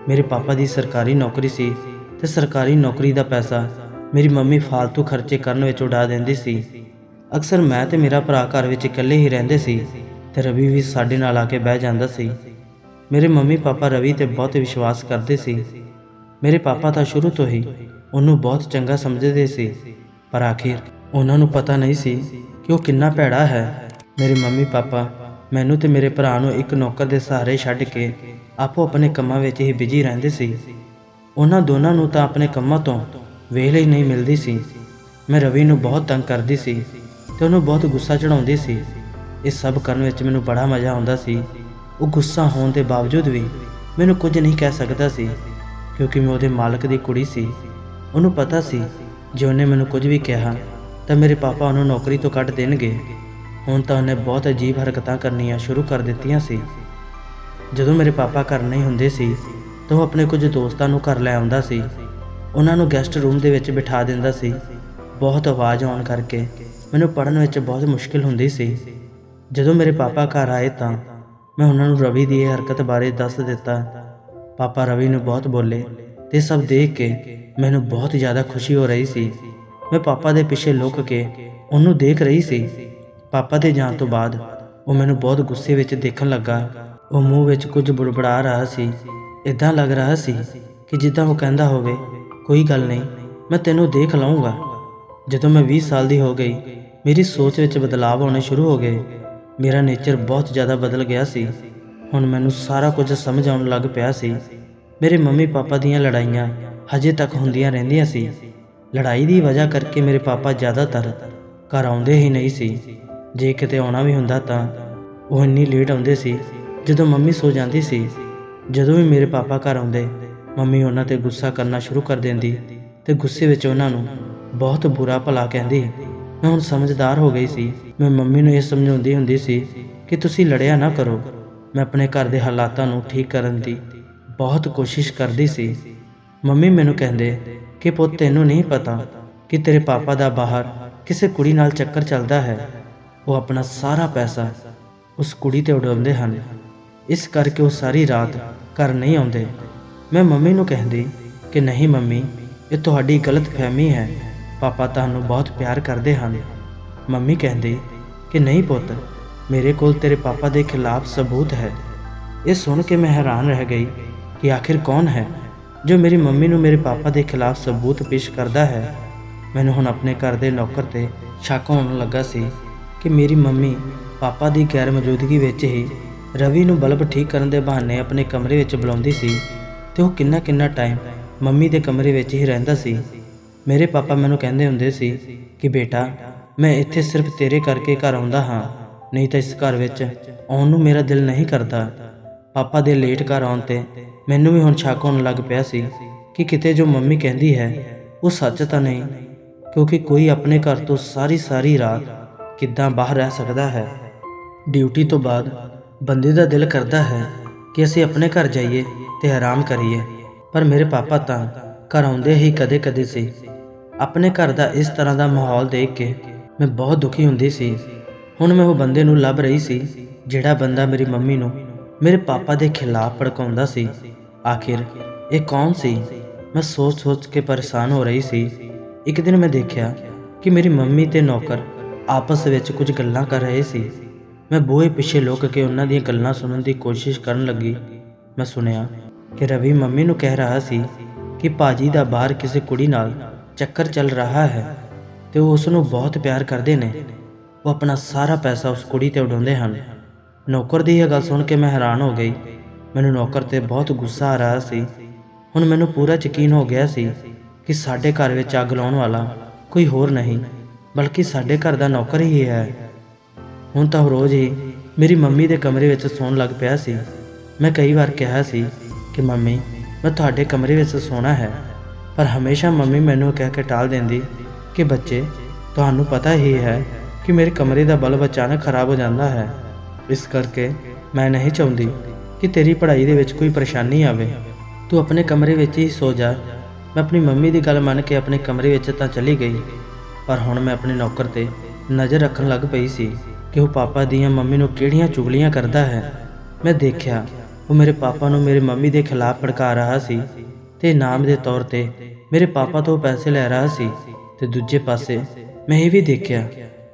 ਮੇਰੇ ਪਾਪਾ ਦੀ ਸਰਕਾਰੀ ਨੌਕਰੀ ਸੀ ਤੇ ਸਰਕਾਰੀ ਨੌਕਰੀ ਦਾ ਪੈਸਾ ਮੇਰੀ ਮੰਮੀ ਫਾਲਤੂ ਖਰਚੇ ਕਰਨ ਵਿੱਚ ਉਡਾ ਦਿੰਦੀ ਸੀ। ਅਕਸਰ ਮੈਂ ਤੇ ਮੇਰਾ ਭਰਾ ਘਰ ਵਿੱਚ ਇਕੱਲੇ ਹੀ ਰਹਿੰਦੇ ਸੀ ਤੇ ਰਵੀ ਵੀ ਸਾਡੇ ਨਾਲ ਆ ਕੇ ਬਹਿ ਜਾਂਦਾ ਸੀ। ਮੇਰੇ ਮੰਮੀ ਪਾਪਾ ਰਵੀ ਤੇ ਬਹੁਤ ਵਿਸ਼ਵਾਸ ਕਰਦੇ ਸੀ। ਮੇਰੇ ਪਾਪਾ ਤਾਂ ਸ਼ੁਰੂ ਤੋਂ ਹੀ ਉਹਨੂੰ ਬਹੁਤ ਚੰਗਾ ਸਮਝਦੇ ਸੀ, ਪਰ ਆਖਿਰ ਉਹਨਾਂ ਨੂੰ ਪਤਾ ਨਹੀਂ ਸੀ ਕਿ ਉਹ ਕਿੰਨਾ ਭੈੜਾ ਹੈ। ਮੇਰੇ ਮੰਮੀ ਪਾਪਾ ਮੈਨੂੰ ਤੇ ਮੇਰੇ ਭਰਾ ਨੂੰ ਇੱਕ ਨੌਕਰ ਦੇ ਸਹਾਰੇ ਛੱਡ ਕੇ ਆਪੋ ਆਪਣੇ ਕੰਮਾਂ ਵਿੱਚ ਹੀ ਬਿਜੀ ਰਹਿੰਦੇ ਸੀ। ਉਹਨਾਂ ਦੋਨਾਂ ਨੂੰ ਤਾਂ ਆਪਣੇ ਕੰਮਾਂ ਤੋਂ ਵੇਲ ਹੀ ਨਹੀਂ ਮਿਲਦੀ ਸੀ। ਮੈਂ ਰਵੀ ਨੂੰ ਬਹੁਤ ਤੰਗ ਕਰਦੀ ਸੀ ਤੇ ਉਹਨੂੰ ਬਹੁਤ ਗੁੱਸਾ ਚੜਾਉਂਦੀ ਸੀ। ਇਹ ਸਭ ਕਰਨ ਵਿੱਚ ਮੈਨੂੰ ਬੜਾ ਮਜ਼ਾ ਆਉਂਦਾ ਸੀ। ਉਹ ਗੁੱਸਾ ਹੋਣ ਦੇ ਬਾਵਜੂਦ ਵੀ ਮੈਨੂੰ ਕੁਝ ਨਹੀਂ ਕਹਿ ਸਕਦਾ ਸੀ, ਕਿਉਂਕਿ ਮੈਂ ਉਹਦੇ ਮਾਲਕ ਦੀ ਕੁੜੀ ਸੀ। ਉਹਨੂੰ ਪਤਾ ਸੀ ਜੇ ਉਹਨੇ ਮੈਨੂੰ ਕੁਝ ਵੀ ਕਿਹਾ ਤਾਂ ਮੇਰੇ ਪਾਪਾ ਉਹਨੂੰ ਨੌਕਰੀ ਤੋਂ ਕੱਢ ਦੇਣਗੇ। ਹੁਣ ਤਾਂ ਉਹਨੇ ਬਹੁਤ ਅਜੀਬ ਹਰਕਤਾਂ ਕਰਨੀਆਂ ਸ਼ੁਰੂ ਕਰ ਦਿੱਤੀਆਂ ਸੀ। ਜਦੋਂ ਮੇਰੇ ਪਾਪਾ ਘਰ ਨਹੀਂ ਹੁੰਦੇ ਸੀ ਤਾਂ ਉਹ ਆਪਣੇ ਕੁਝ ਦੋਸਤਾਂ ਨੂੰ ਘਰ ਲੈ ਆਉਂਦਾ ਸੀ। ਉਹਨਾਂ ਨੂੰ ਗੈਸਟ ਰੂਮ ਦੇ ਵਿੱਚ ਬਿਠਾ ਦਿੰਦਾ ਸੀ। ਬਹੁਤ ਆਵਾਜ਼ ਆਉਣ ਕਰਕੇ ਮੈਨੂੰ ਪੜ੍ਹਨ ਵਿੱਚ ਬਹੁਤ ਮੁਸ਼ਕਿਲ ਹੁੰਦੀ ਸੀ। ਜਦੋਂ ਮੇਰੇ ਪਾਪਾ ਘਰ ਆਏ ਤਾਂ ਮੈਂ ਉਹਨਾਂ ਨੂੰ ਰਵੀ ਦੀ ਇਹ ਹਰਕਤ ਬਾਰੇ ਦੱਸ ਦਿੱਤਾ। ਪਾਪਾ ਰਵੀ ਨੂੰ ਬਹੁਤ ਬੋਲੇ ਤੇ ਸਭ ਦੇਖ ਕੇ ਮੈਨੂੰ ਬਹੁਤ ਜ਼ਿਆਦਾ ਖੁਸ਼ੀ ਹੋ ਰਹੀ ਸੀ। ਮੈਂ ਪਾਪਾ ਦੇ ਪਿੱਛੇ ਲੁਕ ਕੇ ਉਹਨੂੰ ਦੇਖ ਰਹੀ ਸੀ। ਪਾਪਾ ਦੇ ਜਾਣ ਤੋਂ ਬਾਅਦ ਉਹ ਮੈਨੂੰ ਬਹੁਤ ਗੁੱਸੇ ਵਿੱਚ ਦੇਖਣ ਲੱਗਾ। ਉਹ ਮੂੰਹ ਵਿੱਚ ਕੁਝ ਬੁੜਬੜਾ ਰਿਹਾ ਸੀ। ਇੱਦਾਂ ਲੱਗ ਰਿਹਾ ਸੀ ਕਿ ਜਿੱਦਾਂ ਉਹ ਕਹਿੰਦਾ ਹੋਵੇ, ਕੋਈ ਗੱਲ ਨਹੀਂ, ਮੈਂ ਤੈਨੂੰ ਦੇਖ ਲਵਾਂਗਾ। ਜਦੋਂ ਮੈਂ 20 ਸਾਲ ਦੀ ਹੋ ਗਈ, ਮੇਰੀ ਸੋਚ ਵਿੱਚ ਬਦਲਾਅ ਆਉਣੇ ਸ਼ੁਰੂ ਹੋ ਗਏ। ਮੇਰਾ ਨੇਚਰ ਬਹੁਤ ਜ਼ਿਆਦਾ ਬਦਲ ਗਿਆ ਸੀ। ਹੁਣ ਮੈਨੂੰ ਸਾਰਾ ਕੁਝ ਸਮਝ ਆਉਣ ਲੱਗ ਪਿਆ ਸੀ। ਮੇਰੇ ਮੰਮੀ ਪਾਪਾ ਦੀਆਂ ਲੜਾਈਆਂ ਹਜੇ ਤੱਕ ਹੁੰਦੀਆਂ ਰਹਿੰਦੀਆਂ ਸੀ। ਲੜਾਈ ਦੀ ਵਜ੍ਹਾ ਕਰਕੇ ਮੇਰੇ ਪਾਪਾ ਜ਼ਿਆਦਾਤਰ ਘਰ ਆਉਂਦੇ ਹੀ ਨਹੀਂ ਸੀ। ਜੇ ਕਿਤੇ ਆਉਣਾ ਵੀ ਹੁੰਦਾ ਤਾਂ ਉਹ ਇੰਨੀ ਲੇਟ ਆਉਂਦੇ ਸੀ ਜਦੋਂ ਮੰਮੀ ਸੋ ਜਾਂਦੀ ਸੀ। ਜਦੋਂ ਵੀ ਮੇਰੇ ਪਾਪਾ ਘਰ ਆਉਂਦੇ, ਮੰਮੀ ਉਹਨਾਂ 'ਤੇ ਗੁੱਸਾ ਕਰਨਾ ਸ਼ੁਰੂ ਕਰ ਦਿੰਦੀ ਤੇ ਗੁੱਸੇ ਵਿੱਚ ਉਹਨਾਂ ਨੂੰ ਬਹੁਤ ਬੁਰਾ ਭਲਾ ਕਹਿੰਦੀ। ਮੈਂ ਹੁਣ ਸਮਝਦਾਰ ਹੋ ਗਈ ਸੀ। ਮੈਂ ਮੰਮੀ ਨੂੰ ਇਹ ਸਮਝਾਉਂਦੀ ਹੁੰਦੀ ਸੀ ਕਿ ਤੁਸੀਂ ਲੜਿਆ ਨਾ ਕਰੋ। ਮੈਂ ਆਪਣੇ ਘਰ ਦੇ ਹਾਲਾਤਾਂ ਨੂੰ ਠੀਕ ਕਰਨ ਦੀ ਬਹੁਤ ਕੋਸ਼ਿਸ਼ ਕਰਦੀ ਸੀ। ਮੰਮੀ ਮੈਨੂੰ ਕਹਿੰਦੇ ਕਿ ਪੁੱਤ, ਤੈਨੂੰ ਨਹੀਂ ਪਤਾ ਕਿ ਤੇਰੇ ਪਾਪਾ ਦਾ ਬਾਹਰ ਕਿਸੇ ਕੁੜੀ ਨਾਲ ਚੱਕਰ ਚੱਲਦਾ ਹੈ। ਉਹ ਆਪਣਾ ਸਾਰਾ ਪੈਸਾ ਉਸ ਕੁੜੀ 'ਤੇ ਉਡਾਉਂਦੇ ਹਨ, ਇਸ ਕਰਕੇ ਉਹ ਸਾਰੀ ਰਾਤ ਘਰ ਨਹੀਂ ਆਉਂਦੇ। ਮੈਂ ਮੰਮੀ ਨੂੰ ਕਹਿੰਦੀ ਕਿ ਨਹੀਂ ਮੰਮੀ, ਇਹ ਤੁਹਾਡੀ ਗਲਤਫਹਿਮੀ ਹੈ। ਪਾਪਾ ਤੁਹਾਨੂੰ ਬਹੁਤ ਪਿਆਰ ਕਰਦੇ ਹਨ। ਮੰਮੀ ਕਹਿੰਦੀ ਕਿ ਨਹੀਂ ਪੁੱਤ, ਮੇਰੇ ਕੋਲ ਤੇਰੇ ਪਾਪਾ ਦੇ ਖਿਲਾਫ ਸਬੂਤ ਹੈ। ਇਹ ਸੁਣ ਕੇ ਮੈਂ ਹੈਰਾਨ ਰਹਿ ਗਈ ਕਿ ਆਖਿਰ ਕੌਣ ਹੈ ਜੋ ਮੇਰੀ ਮੰਮੀ ਨੂੰ ਮੇਰੇ ਪਾਪਾ ਦੇ ਖਿਲਾਫ ਸਬੂਤ ਪੇਸ਼ ਕਰਦਾ ਹੈ। ਮੈਨੂੰ ਹੁਣ ਆਪਣੇ ਘਰ ਦੇ ਨੌਕਰ 'ਤੇ ਸ਼ੱਕ ਹੋਣ ਲੱਗਾ ਸੀ ਕਿ ਮੇਰੀ ਮੰਮੀ ਪਾਪਾ ਦੀ ਗੈਰ ਮੌਜੂਦਗੀ ਵਿੱਚ ਹੀ ਰਵੀ ਨੂੰ ਬਲਬ ਠੀਕ ਕਰਨ ਦੇ ਬਹਾਨੇ ਆਪਣੇ ਕਮਰੇ ਵਿੱਚ ਬੁਲਾਉਂਦੀ ਸੀ ਤੇ ਉਹ ਕਿੰਨਾ ਟਾਈਮ ਮੰਮੀ ਦੇ ਕਮਰੇ ਵਿੱਚ ਹੀ ਰਹਿੰਦਾ ਸੀ। ਮੇਰੇ ਪਾਪਾ ਮੈਨੂੰ ਕਹਿੰਦੇ ਹੁੰਦੇ ਸੀ ਕਿ ਬੇਟਾ, ਮੈਂ ਇੱਥੇ ਸਿਰਫ ਤੇਰੇ ਕਰਕੇ ਘਰ ਆਉਂਦਾ ਹਾਂ, ਨਹੀਂ ਤਾਂ ਇਸ ਘਰ ਵਿੱਚ ਆਉਣ ਨੂੰ ਮੇਰਾ ਦਿਲ ਨਹੀਂ ਕਰਦਾ। ਪਾਪਾ ਦੇ ਲੇਟ ਘਰ ਆਉਣ 'ਤੇ ਮੈਨੂੰ ਵੀ ਹੁਣ ਸ਼ੱਕ ਹੋਣ ਲੱਗ ਪਿਆ ਸੀ ਕਿ ਕਿਤੇ ਜੋ ਮੰਮੀ ਕਹਿੰਦੀ ਹੈ ਉਹ ਸੱਚ ਤਾਂ ਨਹੀਂ, ਕਿਉਂਕਿ ਕੋਈ ਆਪਣੇ ਘਰ ਤੋਂ ਸਾਰੀ ਰਾਤ ਕਿੱਦਾਂ ਬਾਹਰ ਰਹਿ ਸਕਦਾ ਹੈ। ਡਿਊਟੀ ਤੋਂ ਬਾਅਦ ਬੰਦੇ ਦਾ ਦਿਲ ਕਰਦਾ ਹੈ ਕਿ ਅਸੀਂ ਆਪਣੇ ਘਰ ਜਾਈਏ ਤੇ ਆਰਾਮ ਕਰੀਏ, ਪਰ ਮੇਰੇ ਪਾਪਾ ਤਾਂ ਘਰ ਆਉਂਦੇ ਹੀ ਕਦੇ-ਕਦੇ ਸੀ। ਆਪਣੇ ਘਰ ਦਾ ਇਸ ਤਰ੍ਹਾਂ ਦਾ ਮਾਹੌਲ ਦੇਖ ਕੇ ਮੈਂ ਬਹੁਤ ਦੁਖੀ ਹੁੰਦੀ ਸੀ। ਹੁਣ ਮੈਂ ਉਹ ਬੰਦੇ ਨੂੰ ਲੱਭ ਰਹੀ ਸੀ ਜਿਹੜਾ ਬੰਦਾ ਮੇਰੀ ਮੰਮੀ ਨੂੰ ਮੇਰੇ ਪਾਪਾ ਦੇ ਖਿਲਾਫ ਭੜਕਾਉਂਦਾ ਸੀ। ਆਖਿਰ ਇਹ ਕੌਣ ਸੀ? ਮੈਂ ਸੋਚ ਕੇ ਪਰੇਸ਼ਾਨ ਹੋ ਰਹੀ ਸੀ। ਇੱਕ ਦਿਨ ਮੈਂ ਦੇਖਿਆ ਕਿ ਮੇਰੀ ਮੰਮੀ ਤੇ ਨੌਕਰ ਆਪਸ ਵਿੱਚ ਕੁਝ ਗੱਲਾਂ ਕਰ ਰਹੇ ਸੀ। ਮੈਂ ਬੂਹੇ ਪਿੱਛੇ ਲੁਕ ਕੇ ਉਹਨਾਂ ਦੀਆਂ ਗੱਲਾਂ ਸੁਣਨ ਦੀ ਕੋਸ਼ਿਸ਼ ਕਰਨ ਲੱਗੀ। ਮੈਂ ਸੁਣਿਆ ਕਿ ਰਵੀ ਮੰਮੀ ਨੂੰ ਕਹਿ ਰਿਹਾ ਸੀ ਕਿ ਭਾਜੀ ਦਾ ਬਾਹਰ ਕਿਸੇ ਕੁੜੀ ਨਾਲ ਚੱਕਰ ਚੱਲ ਰਿਹਾ ਹੈ ਤੇ ਉਹ ਉਸ ਨੂੰ ਬਹੁਤ ਪਿਆਰ ਕਰਦੇ ਨੇ। ਉਹ ਆਪਣਾ ਸਾਰਾ ਪੈਸਾ ਉਸ ਕੁੜੀ ਤੇ ਉਡਾਉਂਦੇ ਹਨ। ਨੌਕਰ ਦੀ ਇਹ ਗੱਲ ਸੁਣ ਕੇ ਮੈਂ ਹੈਰਾਨ ਹੋ ਗਈ। ਮੈਨੂੰ ਨੌਕਰ ਤੇ ਬਹੁਤ ਗੁੱਸਾ ਆ ਰਿਹਾ ਸੀ। ਹੁਣ ਮੈਨੂੰ ਪੂਰਾ ਯਕੀਨ ਹੋ ਗਿਆ ਸੀ ਕਿ ਸਾਡੇ ਘਰ ਵਿੱਚ ਅੱਗ ਲਾਉਣ ਵਾਲਾ ਕੋਈ ਹੋਰ ਨਹੀਂ ਬਲਕਿ ਸਾਡੇ ਘਰ ਦਾ ਨੌਕਰ ਹੀ ਹੈ। ਹੁਣ ਤਾਂ ਉਹ ਰੋਜ਼ ਹੀ ਮੇਰੀ ਮੰਮੀ ਦੇ ਕਮਰੇ ਵਿੱਚ ਸੌਣ ਲੱਗ ਪਿਆ ਸੀ। ਮੈਂ ਕਈ ਵਾਰ ਕਿਹਾ ਸੀ ਕਿ ਮੰਮੀ ਮੈਂ ਤੁਹਾਡੇ ਕਮਰੇ ਵਿੱਚ ਸੌਣਾ ਹੈ, ਪਰ ਹਮੇਸ਼ਾ ਮੰਮੀ ਮੈਨੂੰ ਕਹਿ ਕੇ ਟਾਲ ਦਿੰਦੀ ਕਿ ਬੱਚੇ ਤੁਹਾਨੂੰ ਪਤਾ ਹੀ ਹੈ ਕਿ ਮੇਰੇ ਕਮਰੇ ਦਾ ਬਲਬ ਅਚਾਨਕ ਖਰਾਬ ਹੋ ਜਾਂਦਾ ਹੈ, ਇਸ ਕਰਕੇ ਮੈਂ ਨਹੀਂ ਚਾਹੁੰਦੀ ਕਿ ਤੇਰੀ ਪੜ੍ਹਾਈ ਦੇ ਵਿੱਚ ਕੋਈ ਪਰੇਸ਼ਾਨੀ ਆਵੇ। ਤੂੰ ਆਪਣੇ ਕਮਰੇ ਵਿੱਚ ਹੀ ਸੋ ਜਾ। ਮੈਂ ਆਪਣੀ ਮੰਮੀ ਦੀ ਗੱਲ ਮੰਨ ਕੇ ਆਪਣੇ ਕਮਰੇ ਵਿੱਚ ਤਾਂ ਚਲੀ ਗਈ, ਪਰ ਹੁਣ ਮੈਂ ਆਪਣੇ ਨੌਕਰ ਤੇ ਨਜ਼ਰ ਰੱਖਣ ਲੱਗ ਪਈ ਸੀ ਕਿ ਉਹ ਪਾਪਾ ਦੀਆਂ ਮੰਮੀ ਨੂੰ ਕਿਹੜੀਆਂ ਚੁਗਲੀਆਂ ਕਰਦਾ ਹੈ। ਮੈਂ ਦੇਖਿਆ ਉਹ ਮੇਰੇ ਪਾਪਾ ਨੂੰ ਮੇਰੀ ਮੰਮੀ ਦੇ ਖਿਲਾਫ ਭੜਕਾ ਰਿਹਾ ਸੀ ਤੇ ਇਨਾਮ ਦੇ ਤੌਰ ਤੇ ਮੇਰੇ ਪਾਪਾ ਤੋਂ ਪੈਸੇ ਲੈ ਰਿਹਾ ਸੀ, ਤੇ ਦੂਜੇ ਪਾਸੇ ਮੈਂ ਇਹ ਵੀ ਦੇਖਿਆ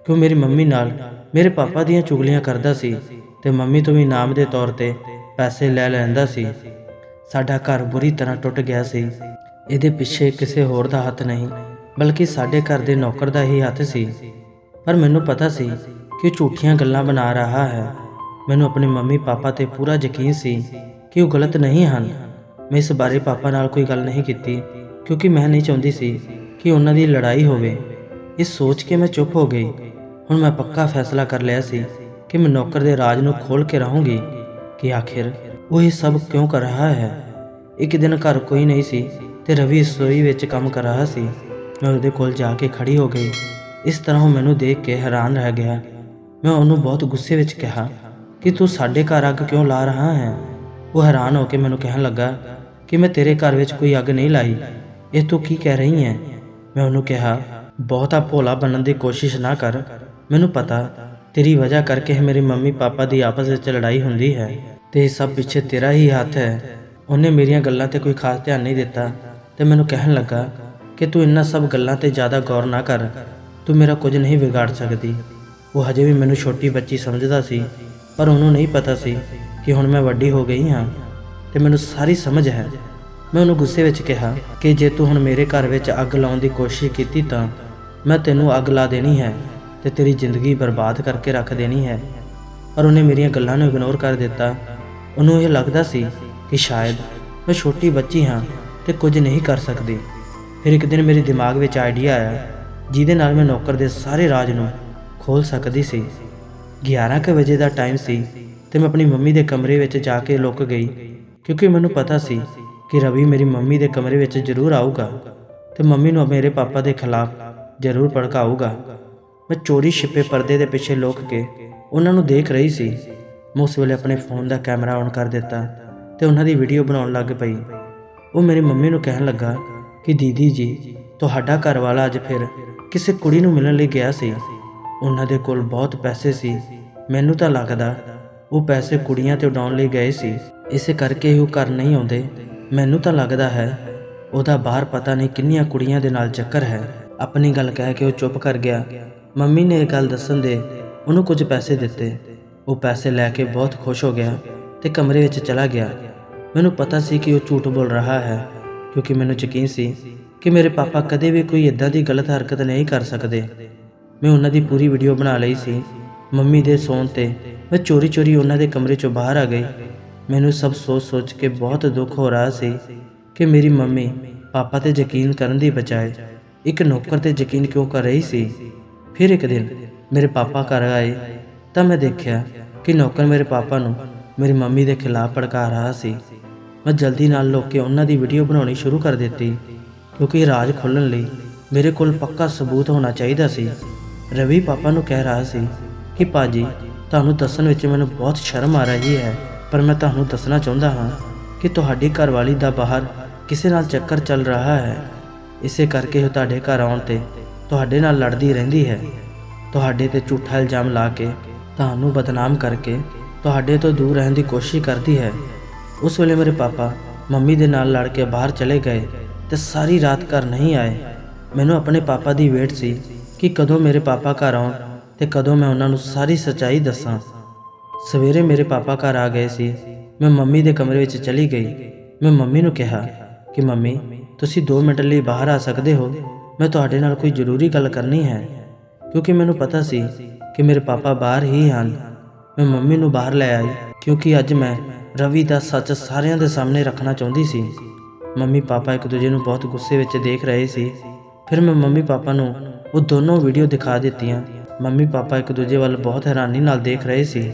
ਕਿ ਉਹ ਮੇਰੀ ਮੰਮੀ ਨਾਲ ਮੇਰੇ ਪਾਪਾ ਦੀਆਂ ਚੁਗਲੀਆਂ ਕਰਦਾ ਸੀ ਤੇ ਮੰਮੀ ਤੋਂ ਵੀ ਇਨਾਮ ਦੇ ਤੌਰ ਤੇ ਪੈਸੇ ਲੈ ਲੈਂਦਾ ਸੀ। ਸਾਡਾ ਘਰ ਬੁਰੀ ਤਰ੍ਹਾਂ ਟੁੱਟ ਗਿਆ ਸੀ। ਇਹਦੇ ਪਿੱਛੇ ਕਿਸੇ ਹੋਰ ਦਾ ਹੱਥ ਨਹੀਂ ਬਲਕਿ ਸਾਡੇ ਘਰ ਦੇ ਨੌਕਰ ਦਾ ਹੀ ਹੱਥ ਸੀ। ਪਰ ਮੈਨੂੰ ਪਤਾ ਸੀ ਕਿ ਉਹ ਝੂਠੀਆਂ ਗੱਲਾਂ ਬਣਾ ਰਿਹਾ ਹੈ। ਮੈਨੂੰ ਆਪਣੇ ਮੰਮੀ ਪਾਪਾ ਤੇ ਪੂਰਾ ਯਕੀਨ ਸੀ ਕਿ ਉਹ ਗਲਤ ਨਹੀਂ ਹਨ। ਮੈਂ ਇਸ ਬਾਰੇ ਪਾਪਾ ਨਾਲ ਕੋਈ ਗੱਲ ਨਹੀਂ ਕੀਤੀ ਕਿਉਂਕਿ ਮੈਂ ਨਹੀਂ ਚਾਹੁੰਦੀ ਸੀ ਕਿ ਉਹਨਾਂ ਦੀ ਲੜਾਈ ਹੋਵੇ। ਇਹ ਸੋਚ ਕੇ ਮੈਂ ਚੁੱਪ ਹੋ ਗਈ। ਹੁਣ ਮੈਂ ਪੱਕਾ ਫੈਸਲਾ ਕਰ ਲਿਆ ਸੀ ਕਿ ਮੈਂ ਨੌਕਰ ਦੇ ਰਾਜ ਨੂੰ ਖੋਲ੍ਹ ਕੇ ਰਹੂੰਗੀ ਕਿ ਆਖਿਰ ਉਹ ਇਹ ਸਭ ਕਿਉਂ ਕਰ ਰਿਹਾ ਹੈ। ਇੱਕ ਦਿਨ ਘਰ ਕੋਈ ਨਹੀਂ ਸੀ ਤੇ ਰਵੀ ਰਸੋਈ ਵਿੱਚ ਕੰਮ ਕਰ ਰਿਹਾ ਸੀ। ਮੈਂ ਉਹਦੇ ਕੋਲ ਜਾ ਕੇ ਖੜੀ ਹੋ ਗਈ। ਇਸ ਤਰ੍ਹਾਂ ਉਹ ਮੈਨੂੰ ਦੇਖ ਕੇ ਹੈਰਾਨ ਰਹਿ ਗਿਆ। ਮੈਂ ਉਹਨੂੰ ਬਹੁਤ ਗੁੱਸੇ ਵਿੱਚ ਕਿਹਾ ਕਿ ਤੂੰ ਸਾਡੇ ਘਰ ਅੱਗ ਕਿਉਂ ਲਾ ਰਿਹਾ ਹੈ। ਉਹ ਹੈਰਾਨ ਹੋ ਕੇ ਮੈਨੂੰ ਕਹਿਣ ਲੱਗਾ ਕਿ ਮੈਂ ਤੇਰੇ ਘਰ ਵਿੱਚ ਕੋਈ ਅੱਗ ਨਹੀਂ ਲਾਈ, ਇਹ ਤੂੰ ਕੀ ਕਹਿ ਰਹੀ ਹੈ। ਮੈਂ ਉਹਨੂੰ ਕਿਹਾ ਬਹੁਤਾ ਭੋਲਾ ਬਣਨ ਦੀ ਕੋਸ਼ਿਸ਼ ਨਾ ਕਰ। ਮੈਨੂੰ ਪਤਾ ਤੇਰੀ ਵਜ੍ਹਾ ਕਰਕੇ ਮੇਰੀ ਮੰਮੀ ਪਾਪਾ ਦੀ ਆਪਸ ਵਿੱਚ ਲੜਾਈ ਹੁੰਦੀ ਹੈ ਤੇ ਸਭ ਪਿੱਛੇ ਤੇਰਾ ਹੀ ਹੱਥ ਹੈ। ਉਹਨੇ ਮੇਰੀਆਂ ਗੱਲਾਂ ਤੇ ਕੋਈ ਖਾਸ ਧਿਆਨ ਨਹੀਂ ਦਿੱਤਾ ਤੇ ਮੈਨੂੰ ਕਹਿਣ ਲੱਗਾ ਕਿ ਤੂੰ ਇਹਨਾਂ ਸਭ ਗੱਲਾਂ ਤੇ ਜ਼ਿਆਦਾ ਗੌਰ ਨਾ ਕਰ, ਤੂੰ ਮੇਰਾ ਕੁਝ ਨਹੀਂ ਵਿਗਾੜ ਸਕਦੀ। ਉਹ ਹਜੇ ਵੀ ਮੈਨੂੰ ਛੋਟੀ ਬੱਚੀ ਸਮਝਦਾ ਸੀ, ਪਰ ਉਹਨੂੰ ਨਹੀਂ ਪਤਾ ਸੀ ਕਿ ਹੁਣ ਮੈਂ ਵੱਡੀ ਹੋ ਗਈ ਹਾਂ ਤੇ ਮੈਨੂੰ ਸਾਰੀ ਸਮਝ ਹੈ। ਮੈਂ ਉਹਨੂੰ ਗੁੱਸੇ ਵਿੱਚ ਕਿਹਾ ਕਿ ਜੇ ਤੂੰ ਹੁਣ ਮੇਰੇ ਘਰ ਵਿੱਚ ਅੱਗ ਲਾਉਣ ਦੀ ਕੋਸ਼ਿਸ਼ ਕੀਤੀ ਤਾਂ ਮੈਂ ਤੈਨੂੰ ਅੱਗ ਲਾ ਦੇਣੀ ਹੈ ਤੇ ਤੇਰੀ ਜ਼ਿੰਦਗੀ ਬਰਬਾਦ ਕਰਕੇ ਰੱਖ ਦੇਣੀ ਹੈ। ਪਰ ਉਹਨੇ ਮੇਰੀਆਂ ਗੱਲਾਂ ਨੂੰ ਇਗਨੋਰ ਕਰ ਦਿੱਤਾ। ਉਹਨੂੰ ਇਹ ਲੱਗਦਾ ਸੀ ਕਿ ਸ਼ਾਇਦ ਮੈਂ ਛੋਟੀ ਬੱਚੀ ਹਾਂ ਤੇ ਕੁਝ ਨਹੀਂ ਕਰ ਸਕਦੀ। ਫਿਰ ਇੱਕ ਦਿਨ ਮੇਰੇ ਦਿਮਾਗ ਵਿੱਚ ਆਈਡੀਆ ਆਇਆ ਜਿਹਦੇ ਨਾਲ ਮੈਂ ਨੌਕਰ ਦੇ ਸਾਰੇ ਰਾਜ ਨੂੰ ਖੋਲ੍ਹ ਸਕਦੀ ਸੀ। 11 ਵਜੇ ਦਾ ਟਾਈਮ ਸੀ ਤੇ ਮੈਂ ਆਪਣੀ ਮੰਮੀ ਦੇ ਕਮਰੇ ਵਿੱਚ ਜਾ ਕੇ ਲੁਕ ਗਈ ਕਿਉਂਕਿ ਮੈਨੂੰ ਪਤਾ ਸੀ ਕਿ ਰਵੀ ਮੇਰੀ ਮੰਮੀ ਦੇ ਕਮਰੇ ਵਿੱਚ ਜ਼ਰੂਰ ਆਊਗਾ ਤੇ ਮੰਮੀ ਨੂੰ ਮੇਰੇ ਪਾਪਾ ਦੇ ਖਿਲਾਫ ਜ਼ਰੂਰ ਭੜਕਾਊਗਾ। ਮੈਂ ਚੋਰੀ ਛਿਪੇ ਪਰਦੇ ਦੇ ਪਿੱਛੇ ਲੁਕ ਕੇ ਉਹਨਾਂ ਨੂੰ ਦੇਖ ਰਹੀ ਸੀ। ਮੈਂ ਉਸ ਵੇਲੇ ਆਪਣੇ ਫ਼ੋਨ ਦਾ ਕੈਮਰਾ ਔਨ ਕਰ ਦਿੱਤਾ ਤੇ ਉਹਨਾਂ ਦੀ ਵੀਡੀਓ ਬਣਾਉਣ ਲੱਗ ਪਈ। ਉਹ ਮੇਰੀ ਮੰਮੀ ਨੂੰ ਕਹਿਣ ਲੱਗਾ ਕਿ ਦੀਦੀ ਜੀ, ਤੁਹਾਡਾ ਘਰ ਵਾਲਾ ਅੱਜ ਫਿਰ ਕਿਸੇ ਕੁੜੀ ਨੂੰ ਮਿਲਣ ਲਈ ਗਿਆ ਸੀ। ਉਹਨਾਂ ਦੇ ਕੋਲ ਬਹੁਤ ਪੈਸੇ ਸੀ। ਮੈਨੂੰ ਤਾਂ ਲੱਗਦਾ ਉਹ ਪੈਸੇ ਕੁੜੀਆਂ ਤੇ ਉਡਾਉਣ ਲਈ ਗਏ ਸੀ, ਇਸੇ ਕਰਕੇ ਹੀ ਉਹ ਘਰ ਨਹੀਂ ਆਉਂਦੇ। ਮੈਨੂੰ ਤਾਂ ਲੱਗਦਾ ਹੈ ਉਹਦਾ ਬਾਹਰ ਪਤਾ ਨਹੀਂ ਕਿੰਨੀਆਂ ਕੁੜੀਆਂ ਦੇ ਨਾਲ ਚੱਕਰ ਹੈ। ਆਪਣੀ ਗੱਲ ਕਹਿ ਕੇ ਉਹ ਚੁੱਪ ਕਰ ਗਿਆ। ਮੰਮੀ ਨੇ ਇਹ ਗੱਲ ਦੱਸਣ ਦੇ ਉਹਨੂੰ ਕੁਝ ਪੈਸੇ ਦਿੱਤੇ। ਉਹ ਪੈਸੇ ਲੈ ਕੇ ਬਹੁਤ ਖੁਸ਼ ਹੋ ਗਿਆ ਤੇ ਕਮਰੇ ਵਿੱਚ ਚਲਾ ਗਿਆ। ਮੈਨੂੰ ਪਤਾ ਸੀ ਕਿ ਉਹ ਝੂਠ ਬੋਲ ਰਿਹਾ ਹੈ ਕਿਉਂਕਿ ਮੈਨੂੰ ਯਕੀਨ ਸੀ ਕਿ ਮੇਰੇ ਪਾਪਾ ਕਦੇ ਵੀ ਕੋਈ ਇੱਦਾਂ ਦੀ ਗਲਤ ਹਰਕਤ ਨਹੀਂ ਕਰ ਸਕਦੇ। ਮੈਂ ਉਹਨਾਂ ਦੀ ਪੂਰੀ ਵੀਡੀਓ ਬਣਾ ਲਈ ਸੀ। ਮੰਮੀ ਦੇ ਸੌਣ ਤੇ ਮੈਂ ਚੋਰੀ ਉਹਨਾਂ ਦੇ ਕਮਰੇ 'ਚੋਂ ਬਾਹਰ ਆ ਗਈ। ਮੈਨੂੰ ਸਭ ਸੋਚ ਕੇ ਬਹੁਤ ਦੁੱਖ ਹੋ ਰਿਹਾ ਸੀ ਕਿ ਮੇਰੀ ਮੰਮੀ ਪਾਪਾ ਤੇ ਯਕੀਨ ਕਰਨ ਦੀ ਬਜਾਏ ਇੱਕ ਨੌਕਰ ਤੇ ਯਕੀਨ ਕਿਉਂ ਕਰ ਰਹੀ ਸੀ। ਫਿਰ ਇੱਕ ਦਿਨ ਮੇਰੇ ਪਾਪਾ ਘਰ ਆਏ ਤਾਂ ਮੈਂ ਦੇਖਿਆ ਕਿ ਨੌਕਰ ਮੇਰੇ ਪਾਪਾ ਨੂੰ ਮੇਰੀ ਮੰਮੀ ਦੇ ਖਿਲਾਫ ਭੜਕਾ ਰਿਹਾ ਸੀ। ਮੈਂ ਜਲਦੀ ਨਾਲ ਲੁਕ ਕੇ ਉਹਨਾਂ ਦੀ ਵੀਡੀਓ ਬਣਾਉਣੀ ਸ਼ੁਰੂ ਕਰ ਦਿੱਤੀ ਕਿਉਂਕਿ ਰਾਜ ਖੋਲ੍ਹਣ ਲਈ ਮੇਰੇ ਕੋਲ ਪੱਕਾ ਸਬੂਤ ਹੋਣਾ ਚਾਹੀਦਾ ਸੀ। ਰਵੀ ਪਾਪਾ ਨੂੰ ਕਹਿ ਰਿਹਾ ਸੀ ਕਿ ਭਾਜੀ, ਤੁਹਾਨੂੰ ਦੱਸਣ ਵਿੱਚ ਮੈਨੂੰ ਬਹੁਤ ਸ਼ਰਮ ਆ ਰਹੀ ਹੈ, ਪਰ ਮੈਂ ਤੁਹਾਨੂੰ ਦੱਸਣਾ ਚਾਹੁੰਦਾ ਹਾਂ ਕਿ ਤੁਹਾਡੀ ਘਰਵਾਲੀ ਦਾ ਬਾਹਰ ਕਿਸੇ ਨਾਲ ਚੱਕਰ ਚੱਲ ਰਿਹਾ ਹੈ। ਇਸੇ ਕਰਕੇ ਉਹ ਤੁਹਾਡੇ ਘਰ ਆਉਣ ਤੇ ਤੁਹਾਡੇ ਨਾਲ ਲੜਦੀ ਰਹਿੰਦੀ ਹੈ, ਤੁਹਾਡੇ ਤੇ ਝੂਠਾ ਇਲਜ਼ਾਮ ਲਾ ਕੇ ਤੁਹਾਨੂੰ ਬਦਨਾਮ ਕਰਕੇ ਤੁਹਾਡੇ ਤੋਂ ਦੂਰ ਰਹਿਣ ਦੀ ਕੋਸ਼ਿਸ਼ ਕਰਦੀ ਹੈ। ਉਸ ਵੇਲੇ ਮੇਰੇ ਪਾਪਾ ਮੰਮੀ ਦੇ ਨਾਲ ਲੜ ਕੇ ਬਾਹਰ ਚਲੇ ਗਏ ਤੇ ਸਾਰੀ ਰਾਤ ਘਰ ਨਹੀਂ ਆਏ। ਮੈਨੂੰ ਆਪਣੇ ਪਾਪਾ ਦੀ ਵੇਟ ਸੀ ਕਿ ਕਦੋਂ ਮੇਰੇ ਪਾਪਾ ਘਰ ਆਉਣ ਤੇ ਕਦੋਂ ਮੈਂ ਉਹਨਾਂ ਨੂੰ ਸਾਰੀ ਸੱਚਾਈ ਦੱਸਾਂ। ਸਵੇਰੇ ਮੇਰੇ ਪਾਪਾ ਘਰ ਆ ਗਏ ਸੀ। ਮੈਂ ਮੰਮੀ ਦੇ ਕਮਰੇ ਵਿੱਚ ਚਲੀ ਗਈ। ਮੈਂ ਮੰਮੀ ਨੂੰ ਕਿਹਾ ਕਿ ਮੰਮੀ, ਤੁਸੀਂ 2 ਮਿੰਟ ਲਈ ਬਾਹਰ ਆ ਸਕਦੇ ਹੋ? ਮੈਂ ਤੁਹਾਡੇ ਨਾਲ ਕੋਈ ਜ਼ਰੂਰੀ ਗੱਲ ਕਰਨੀ ਹੈ। ਕਿਉਂਕਿ ਮੈਨੂੰ ਪਤਾ ਸੀ ਕਿ ਮੇਰੇ ਪਾਪਾ ਬਾਹਰ ਹੀ ਹਨ। ਮੈਂ ਮੰਮੀ ਨੂੰ ਬਾਹਰ ਲੈ ਆਈ ਕਿਉਂਕਿ ਅੱਜ ਮੈਂ ਰਵੀ ਦਾ ਸੱਚ ਸਾਰਿਆਂ ਦੇ ਸਾਹਮਣੇ ਰੱਖਣਾ ਚਾਹੁੰਦੀ ਸੀ। ਮੰਮੀ ਪਾਪਾ ਇੱਕ ਦੂਜੇ ਨੂੰ ਬਹੁਤ ਗੁੱਸੇ ਵਿੱਚ ਦੇਖ ਰਹੇ ਸੀ। ਫਿਰ ਮੈਂ ਮੰਮੀ ਪਾਪਾ ਨੂੰ ਉਹ ਦੋਨੋਂ ਵੀਡੀਓ ਦਿਖਾ ਦਿੱਤੀਆਂ। ਮੰਮੀ ਪਾਪਾ ਇੱਕ ਦੂਜੇ ਵੱਲ ਬਹੁਤ ਹੈਰਾਨੀ ਨਾਲ ਦੇਖ ਰਹੇ ਸੀ।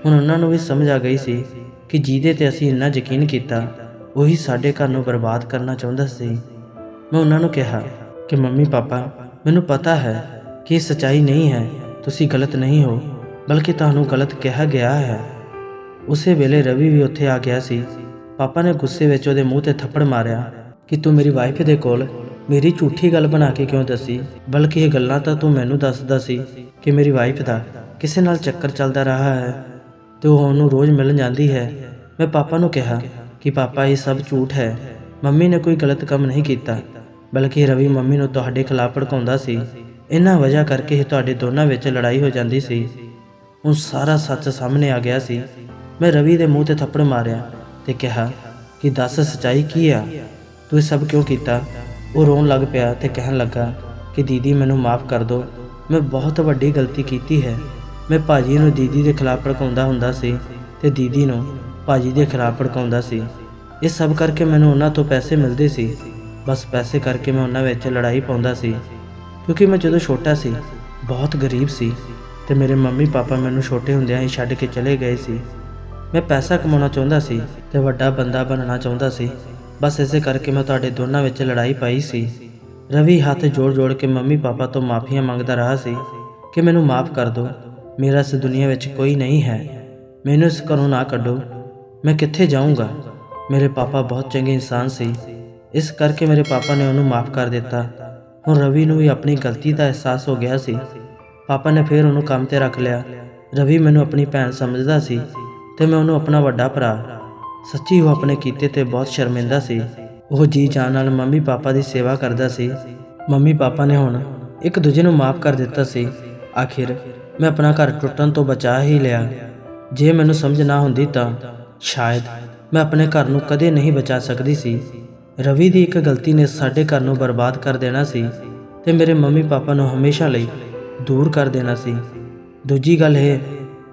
ਹੁਣ ਉਹਨਾਂ ਨੂੰ ਵੀ ਸਮਝ ਆ ਗਈ ਸੀ ਕਿ ਜਿਹਦੇ ਤੇ ਅਸੀਂ ਇੰਨਾ ਯਕੀਨ ਕੀਤਾ ਉਹੀ ਸਾਡੇ ਘਰ ਨੂੰ ਬਰਬਾਦ ਕਰਨਾ ਚਾਹੁੰਦਾ ਸੀ। ਮੈਂ ਉਹਨਾਂ ਨੂੰ ਕਿਹਾ ਕਿ ਮੰਮੀ ਪਾਪਾ, ਮੈਨੂੰ ਪਤਾ ਹੈ ਕਿ ਇਹ ਸੱਚਾਈ ਨਹੀਂ ਹੈ, ਤੁਸੀਂ ਗਲਤ ਨਹੀਂ ਹੋ, ਬਲਕਿ ਤੁਹਾਨੂੰ ਗਲਤ ਕਿਹਾ ਗਿਆ ਹੈ। ਉਸੇ ਵੇਲੇ ਰਵੀ ਵੀ ਉੱਥੇ ਆ ਗਿਆ ਸੀ। ਪਾਪਾ ਨੇ ਗੁੱਸੇ ਵਿੱਚ ਉਹਦੇ ਮੂੰਹ ਤੇ ਥੱਪੜ ਮਾਰਿਆ ਕਿ ਤੂੰ ਮੇਰੀ ਵਾਈਫ ਦੇ ਕੋਲ ਮੇਰੀ ਝੂਠੀ ਗੱਲ ਬਣਾ ਕੇ ਕਿਉਂ ਦੱਸੀ, ਬਲਕਿ ਇਹ ਗੱਲਾਂ ਤਾਂ ਤੂੰ ਮੈਨੂੰ ਦੱਸਦਾ ਸੀ ਕਿ ਮੇਰੀ ਵਾਈਫ ਦਾ ਕਿਸੇ ਨਾਲ ਚੱਕਰ ਚੱਲਦਾ ਰਿਹਾ ਹੈ ਤੇ ਉਹ ਉਹਨੂੰ ਰੋਜ਼ ਮਿਲਣ ਜਾਂਦੀ ਹੈ। ਮੈਂ ਪਾਪਾ ਨੂੰ ਕਿਹਾ ਕਿ ਪਾਪਾ, ਇਹ ਸਭ ਝੂਠ ਹੈ, ਮੰਮੀ ਨੇ ਕੋਈ ਗਲਤ ਕੰਮ ਨਹੀਂ ਕੀਤਾ, ਬਲਕਿ ਰਵੀ ਮੰਮੀ ਨੂੰ ਤੁਹਾਡੇ ਖਿਲਾਫ ਭੜਕਾਉਂਦਾ ਸੀ। ਇਹਨਾਂ ਵਜ੍ਹਾ ਕਰਕੇ ਹੀ ਤੁਹਾਡੇ ਦੋਨਾਂ ਵਿੱਚ ਲੜਾਈ ਹੋ ਜਾਂਦੀ ਸੀ। ਹੁਣ ਸਾਰਾ ਸੱਚ ਸਾਹਮਣੇ ਆ ਗਿਆ ਸੀ। ਮੈਂ ਰਵੀ ਦੇ ਮੂੰਹ ਤੇ ਥੱਪੜ ਮਾਰਿਆ ਤੇ ਕਿਹਾ ਕਿ ਦੱਸ, ਸੱਚਾਈ ਕੀ ਆ? ਤੂੰ ਇਹ ਸਭ ਕਿਉਂ ਕੀਤਾ? ਉਹ ਰੋਣ ਲੱਗ ਪਿਆ ਤੇ ਕਹਿਣ ਲੱਗਾ ਕਿ ਦੀਦੀ, ਮੈਨੂੰ ਮਾफ़ ਕਰ ਦਿਓ, ਮੈਂ ਬਹੁਤ ਵੱਡੀ ਗਲਤੀ ਕੀਤੀ ਹੈ। ਮੈਂ ਭਾਜੀ ਨੂੰ ਦੀਦੀ ਦੇ ਖਿਲਾਫ ਭੜਕਾਉਂਦਾ ਹੁੰਦਾ ਸੀ ਤੇ ਦੀਦੀ ਨੂੰ ਭਾਜੀ ਦੇ ਖਿਲਾਫ ਭੜਕਾਉਂਦਾ ਸੀ। ਇਹ ਸਭ ਕਰਕੇ ਮੈਨੂੰ ਉਹਨਾਂ ਤੋਂ ਪੈਸੇ ਮਿਲਦੇ ਸੀ। ਬਸ ਪੈਸੇ ਕਰਕੇ ਮੈਂ ਉਹਨਾਂ ਵਿੱਚ ਲੜਾਈ ਪਾਉਂਦਾ ਸੀ। ਕਿਉਂਕਿ ਮੈਂ ਜਦੋਂ ਛੋਟਾ ਸੀ ਬਹੁਤ ਗਰੀਬ ਸੀ ਤੇ ਮੇਰੇ ਮੰਮੀ ਪਾਪਾ ਮੈਨੂੰ ਛੋਟੇ ਹੁੰਦਿਆਂ ਹੀ ਛੱਡ ਕੇ ਚਲੇ ਗਏ ਸੀ। ਮੈਂ ਪੈਸਾ ਕਮਾਉਣਾ ਚਾਹੁੰਦਾ ਸੀ ਤੇ ਵੱਡਾ ਬੰਦਾ ਬਣਨਾ ਚਾਹੁੰਦਾ ਸੀ। ਬਸ ਇਸੇ ਕਰਕੇ ਮੈਂ ਤੁਹਾਡੇ ਦੋਨਾਂ ਵਿੱਚ ਲੜਾਈ ਪਾਈ ਸੀ। ਰਵੀ ਹੱਥ ਜੋੜ ਕੇ ਮੰਮੀ ਪਾਪਾ ਤੋਂ ਮਾਫੀਆਂ ਮੰਗਦਾ ਰਿਹਾ ਸੀ ਕਿ ਮੈਨੂੰ ਮਾफ़ ਕਰ ਦਿਓ, ਮੇਰਾ ਇਸ ਦੁਨੀਆ ਵਿੱਚ ਕੋਈ ਨਹੀਂ ਹੈ, ਮੈਨੂੰ ਇਸ ਘਰੋਂ ਨਾ ਕੱਢੋ, ਮੈਂ ਕਿੱਥੇ ਜਾਊਂਗਾ। ਮੇਰੇ ਪਾਪਾ ਬਹੁਤ ਚੰਗੇ ਇਨਸਾਨ ਸੀ, ਇਸ ਕਰਕੇ ਮੇਰੇ ਪਾਪਾ ਨੇ ਉਹਨੂੰ ਮਾफ़ ਕਰ ਦਿੱਤਾ। ਹੁਣ ਰਵੀ ਨੂੰ ਵੀ ਆਪਣੀ ਗਲਤੀ ਦਾ ਅਹਿਸਾਸ ਹੋ ਗਿਆ ਸੀ। ਪਾਪਾ ਨੇ ਫਿਰ ਉਹਨੂੰ ਕੰਮ ਤੇ ਰੱਖ ਲਿਆ। ਰਵੀ ਮੈਨੂੰ ਆਪਣੀ ਭੈਣ ਸਮਝਦਾ ਸੀ ਤੇ ਮੈਂ ਉਹਨੂੰ ਆਪਣਾ ਵੱਡਾ ਭਰਾ। ਸੱਚੀ ਉਹ ਆਪਣੇ ਕੀਤੇ ਤੇ ਬਹੁਤ ਸ਼ਰਮਿੰਦਾ ਸੀ। ਉਹ ਜੀ ਜਾਨ ਨਾਲ ਮੰਮੀ ਪਾਪਾ ਦੀ ਸੇਵਾ ਕਰਦਾ ਸੀ। ਮੰਮੀ ਪਾਪਾ ਨੇ ਹੁਣ ਇੱਕ ਦੂਜੇ ਨੂੰ ਮਾफ़ ਕਰ ਦਿੱਤਾ ਸੀ। ਆਖਿਰ ਮੈਂ ਆਪਣਾ ਘਰ ਟੁੱਟਣ ਤੋਂ ਬਚਾ ਹੀ ਲਿਆ। ਜੇ ਮੈਨੂੰ ਸਮਝ ਨਾ ਹੁੰਦੀ ਤਾਂ ਸ਼ਾਇਦ ਮੈਂ ਆਪਣੇ ਘਰ ਨੂੰ ਕਦੇ ਨਹੀਂ ਬਚਾ ਸਕਦੀ ਸੀ। ਰਵੀ ਦੀ ਇੱਕ ਗਲਤੀ ਨੇ ਸਾਡੇ ਘਰ ਨੂੰ ਬਰਬਾਦ ਕਰ ਦੇਣਾ ਸੀ ਤੇ ਮੇਰੇ ਮੰਮੀ ਪਾਪਾ ਨੂੰ ਹਮੇਸ਼ਾ ਲਈ ਦੂਰ ਕਰ ਦੇਣਾ ਸੀ। ਦੂਜੀ ਗੱਲ ਇਹ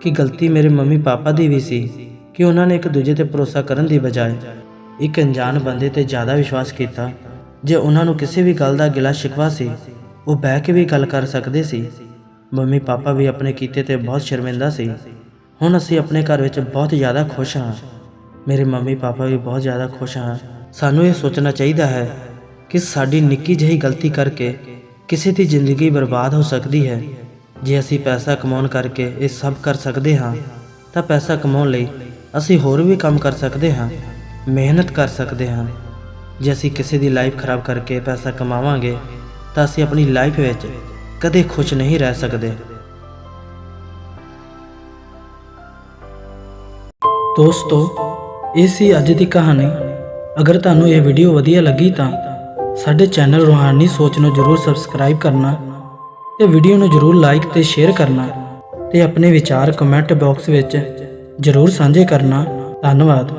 ਕਿ ਗਲਤੀ ਮੇਰੇ ਮੰਮੀ ਪਾਪਾ ਦੀ ਵੀ ਸੀ ਕਿ ਉਹਨਾਂ ਨੇ ਇੱਕ ਦੂਜੇ ਤੇ ਭਰੋਸਾ ਕਰਨ ਦੀ ਬਜਾਏ ਇੱਕ ਅਣਜਾਣ ਬੰਦੇ ਤੇ ਜ਼ਿਆਦਾ ਵਿਸ਼ਵਾਸ ਕੀਤਾ। ਜੇ ਉਹਨਾਂ ਨੂੰ ਕਿਸੇ ਵੀ ਗੱਲ ਦਾ ਗਿਲਾ ਸ਼ਿਕਵਾ ਸੀ, ਉਹ ਬਹਿ ਕੇ ਵੀ ਗੱਲ ਕਰ ਸਕਦੇ ਸੀ। ਮੰਮੀ ਪਾਪਾ ਵੀ ਆਪਣੇ ਕੀਤੇ ਤੇ ਬਹੁਤ ਸ਼ਰਮਿੰਦਾ ਸੀ। ਹੁਣ ਅਸੀਂ ਆਪਣੇ ਘਰ ਵਿੱਚ ਬਹੁਤ ਜ਼ਿਆਦਾ ਖੁਸ਼ ਹਾਂ। ਮੇਰੇ ਮੰਮੀ ਪਾਪਾ ਵੀ ਬਹੁਤ ਜ਼ਿਆਦਾ ਖੁਸ਼ ਹਨ। ਸਾਨੂੰ ਇਹ ਸੋਚਣਾ ਚਾਹੀਦਾ ਹੈ ਕਿ ਸਾਡੀ ਨਿੱਕੀ ਜਿਹੀ ਗਲਤੀ ਕਰਕੇ ਕਿਸੇ ਦੀ ਜ਼ਿੰਦਗੀ ਬਰਬਾਦ ਹੋ ਸਕਦੀ ਹੈ। ਜੇ ਅਸੀਂ ਪੈਸਾ ਕਮਾਉਣ ਕਰਕੇ ਇਹ ਸਭ ਕਰ ਸਕਦੇ ਹਾਂ ਤਾਂ ਪੈਸਾ ਕਮਾਉਣ ਲਈ ਅਸੀਂ ਹੋਰ ਵੀ ਕੰਮ ਕਰ ਸਕਦੇ ਹਾਂ, ਮਿਹਨਤ ਕਰ ਸਕਦੇ ਹਾਂ। ਜੇ ਅਸੀਂ ਕਿਸੇ ਦੀ ਲਾਈਫ ਖਰਾਬ ਕਰਕੇ ਪੈਸਾ ਕਮਾਵਾਂਗੇ ਤਾਂ ਅਸੀਂ ਆਪਣੀ ਲਾਈਫ ਵਿੱਚ ਕਦੇ ਖੁਸ਼ ਨਹੀਂ ਰਹਿ ਸਕਦੇ। ਦੋਸਤੋ, ਇਹ ਸੀ ਅੱਜ ਦੀ ਕਹਾਣੀ। ਅਗਰ ਤੁਹਾਨੂੰ ਇਹ ਵੀਡੀਓ ਵਧੀਆ ਲੱਗੀ ਤਾਂ ਸਾਡੇ ਚੈਨਲ ਰੂਹਾਨੀ ਸੋਚ ਨੂੰ ਜ਼ਰੂਰ ਸਬਸਕ੍ਰਾਈਬ ਕਰਨਾ ਤੇ ਵੀਡੀਓ ਨੂੰ ਜ਼ਰੂਰ ਲਾਈਕ ਤੇ ਸ਼ੇਅਰ ਕਰਨਾ ਤੇ ਆਪਣੇ ਵਿਚਾਰ ਕਮੈਂਟ ਬਾਕਸ ਵਿੱਚ ਜ਼ਰੂਰ ਸਾਂਝੇ ਕਰਨਾ। ਧੰਨਵਾਦ।